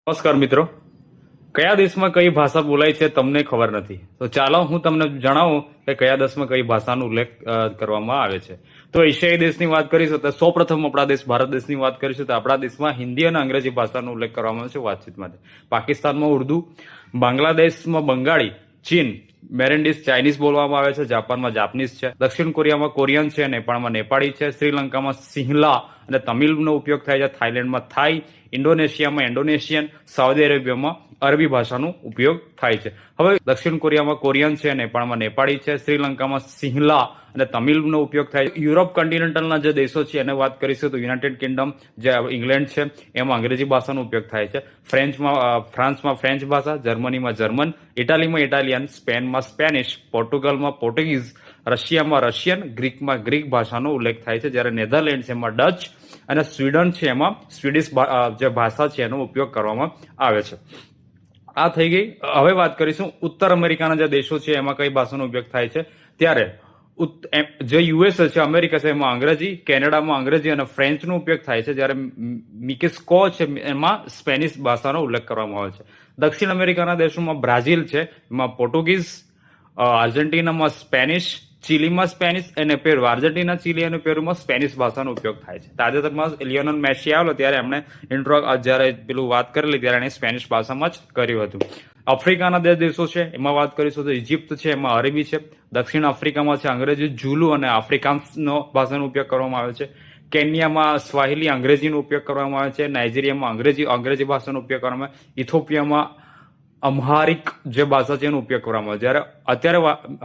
નમસ્કાર મિત્રો, કયા દેશમાં કઈ ભાષા બોલાય છે તમને ખબર નથી તો ચાલો હું તમને જણાવું કે કયા દેશમાં કઈ ભાષાનો ઉલ્લેખ કરવામાં આવે છે. તો એશિયાઈ દેશની વાત કરીશું તો સૌપ્રથમ આપણા દેશ ભારત દેશની વાત કરીશું તો આપણા દેશમાં હિન્દી અને અંગ્રેજી ભાષાનો ઉલ્લેખ કરવામાં આવે છે વાતચીત માટે. પાકિસ્તાનમાં ઉર્દુ, બાંગ્લાદેશમાં બંગાળી, ચીન મેરેન્ડીસ ચાઇનીઝ બોલવામાં આવે છે, જાપાનમાં જાપાનીઝ છે, દક્ષિણ કોરિયામાં કોરિયન છે, નેપાળમાં નેપાળી છે, શ્રીલંકામાં સિંહલા અને તમિલનો ઉપયોગ થાય છે, થાઈલેન્ડમાં થાઈ, ઇન્ડોનેશિયામાં ઇન્ડોનેશિયન, સાઉદી અરેબિયામાં અરબી ભાષાનો ઉપયોગ થાય છે. હવે દક્ષિણ કોરિયામાં કોરિયન છે, નેપાળમાં નેપાળી છે, શ્રીલંકામાં સિંહલા અને તમિલનો ઉપયોગ થાય છે. યુરોપ કન્ટિનેન્ટલના જે દેશો છે એને વાત કરીશું તો યુનાઇટેડ કિંગડમ જે ઇંગ્લેન્ડ છે એમાં અંગ્રેજી ભાષાનો ઉપયોગ થાય છે. ફ્રાન્સમાં ફ્રેન્ચ ભાષા, જર્મનીમાં જર્મન, ઇટાલીમાં ઇટાલિયન, સ્પેનમાં સ્પેનિશ, પોર્ટુગલમાં પોર્ટુગીઝ, રશિયામાં રશિયન, ગ્રીકમાં ગ્રીક ભાષાનો ઉલ્લેખ થાય છે. જ્યારે નેધરલેન્ડ્સ એમાં ડચ અને સ્વીડન છે એમાં સ્વીડિશ જે ભાષા છે એનો ઉપયોગ કરવામાં આવે છે. આ થઈ ગઈ. હવે વાત કરીશું ઉત્તર અમેરિકાના જે દેશો છે એમાં કઈ ભાષાનો ઉપયોગ થાય છે. ત્યારે જે યુએસ છે અમેરિકા છે એમાં અંગ્રેજી, કેનેડામાં અંગ્રેજી અને ફ્રેન્ચનો ઉપયોગ થાય છે. જ્યારે મિકેસ્કો છે એમાં સ્પેનિશ ભાષાનો ઉલ્લેખ કરવામાં આવે છે. દક્ષિણ અમેરિકાના દેશોમાં બ્રાઝિલ છે એમાં પોર્ટુગીઝ, આર્જેન્ટિનામાં સ્પેનિશ, ચીલીમાં સ્પેનિશ અને પેરુ, આર્જેન્ટિના, ચીલી અને પેરુમાં સ્પેનિશ ભાષાનો ઉપયોગ થાય છે. તાજેતરમાં લિયોનલ મેસી આવેલો ત્યારે એમણે જ્યારે પેલું વાત કરેલી ત્યારે એને સ્પેનિશ ભાષામાં જ કર્યું હતું. આફ્રિકાના જે દેશો છે એમાં વાત કરીશું તો ઇજિપ્ત છે એમાં અરબી છે, દક્ષિણ આફ્રિકામાં છે અંગ્રેજી, ઝુલુ અને આફ્રિકાન્સનો ભાષાનો ઉપયોગ કરવામાં આવે છે. કેન્યામાં સ્વાહિલી અંગ્રેજીનો ઉપયોગ કરવામાં આવે છે. નાઇજીરિયામાં અંગ્રેજી ભાષાનો ઉપયોગ કરવામાં આવે છે. ઇથોપિયામાં અમ્હારિક જે ભાષા છે એનો ઉપયોગ કરવામાં આવે. જ્યારે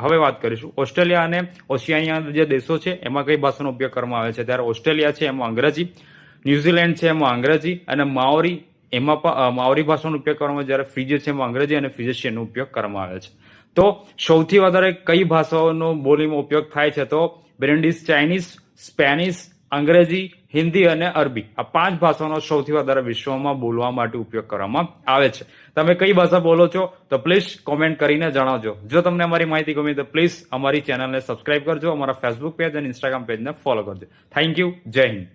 હવે વાત કરીશું ઓસ્ટ્રેલિયા અને ઓશિયાનિયા જે દેશો છે એમાં કઈ ભાષાનો ઉપયોગ કરવામાં આવે છે. ત્યારે ઓસ્ટ્રેલિયા છે એમાં અંગ્રેજી, ન્યુઝીલેન્ડ છે એમાં અંગ્રેજી અને માઓરી એમાં પણ માઓરી ભાષાનો ઉપયોગ કરવામાં આવે. જ્યારે ફિજી છે એમાં અંગ્રેજી અને ફિજીશિયનનો ઉપયોગ કરવામાં આવે છે. તો સૌથી વધારે કઈ ભાષાઓનો બોલીમાં ઉપયોગ થાય છે તો બ્રેન્ડીસ ચાઇનીઝ, સ્પેનિશ, અંગ્રેજી, હિન્દી અને અરબી આ 5 ભાષાનો સૌથી વધારે વિશ્વમાં બોલવા માટે ઉપયોગ કરવામાં આવે છે. તમે કઈ ભાષા બોલો છો તો પ્લીઝ કોમેન્ટ કરીને જણાવજો. જો તમને અમારી માહિતી ગમી તો પ્લીઝ અમારી ચેનલને સબસ્ક્રાઇબ કરજો, અમારા ફેસબુક પેજ અને ઇન્સ્ટાગ્રામ પેજને ફોલો કરજો. Thank you. જય હિન્દ.